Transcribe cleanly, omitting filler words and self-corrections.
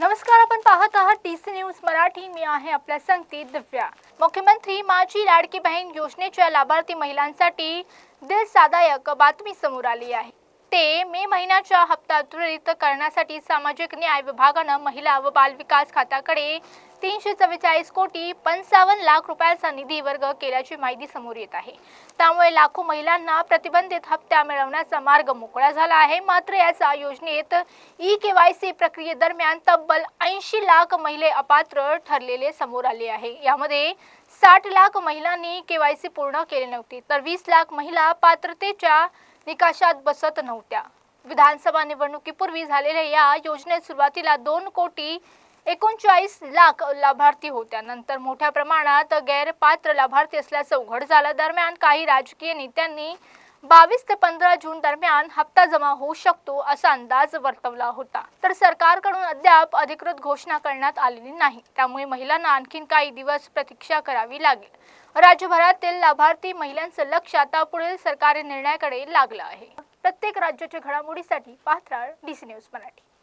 नमस्कार, आपण पाहत आहात डीसी न्यूज मराठी। मी आहे आपल्या संगती दिव्या। मुख्यमंत्री माझी लाडकी बहीण योजनेच्या लाभार्थी महिलांसाठी दिलसादायक बातमी समोर आली आहे। ते मे महिन्याच्या हप्ता त्वरित करण्यासाठी सामाजिक न्याय विभागाने महिला व बाल विकास खात्याकडे 344 कोटी 55 लाख रुपयांचा निधी वर्ग केल्याची माहिती समोर येत आहे। त्यामुळे लाखो महिलांना प्रतिबंधित हप्ता मिळवण्याचा मार्ग मोकळा झाला आहे। मात्र याचा योजनेत ई-केवायसी प्रक्रियेदरम्यान तब्बल 80 लाख महिला अपात्र ठरलेले समोर आले आहे। यामध्ये 60 लाख महिलांनी केवायसी पूर्ण केले नव्हती, तर 20 लाख महिला पात्रतेच्या निकषात बसत नव्हत्या। विधानसभा निवडणुकीपूर्वी झालेल्या या योजनेत सुरुवातीला 2 कोटी 39 लाख लाभार्थी होत्या। नंतर मोठ्या प्रमाणात गैरपात्र लाभार्थी असल्याचं उघड झालं। दरम्यान काही राजकीय नेत्यांनी 22 ते 15 जून दरम्यान हप्ता जमा होऊ शकतो असा अंदाज वर्तवला होता, तर सरकारकडून अद्याप अधिकृत घोषणा करण्यात आलेली नाही। त्यामुळे महिलांना आणखीन काही दिवस प्रतीक्षा करावी लागेल। राज्यभरातील लाभार्थी महिलांचं लक्ष आता पुढील सरकारी निर्णयाकडे लागलं आहे। प्रत्येक राज्याच्या घडामोडीसाठी पाहत राहा डीसी न्यूज मराठी।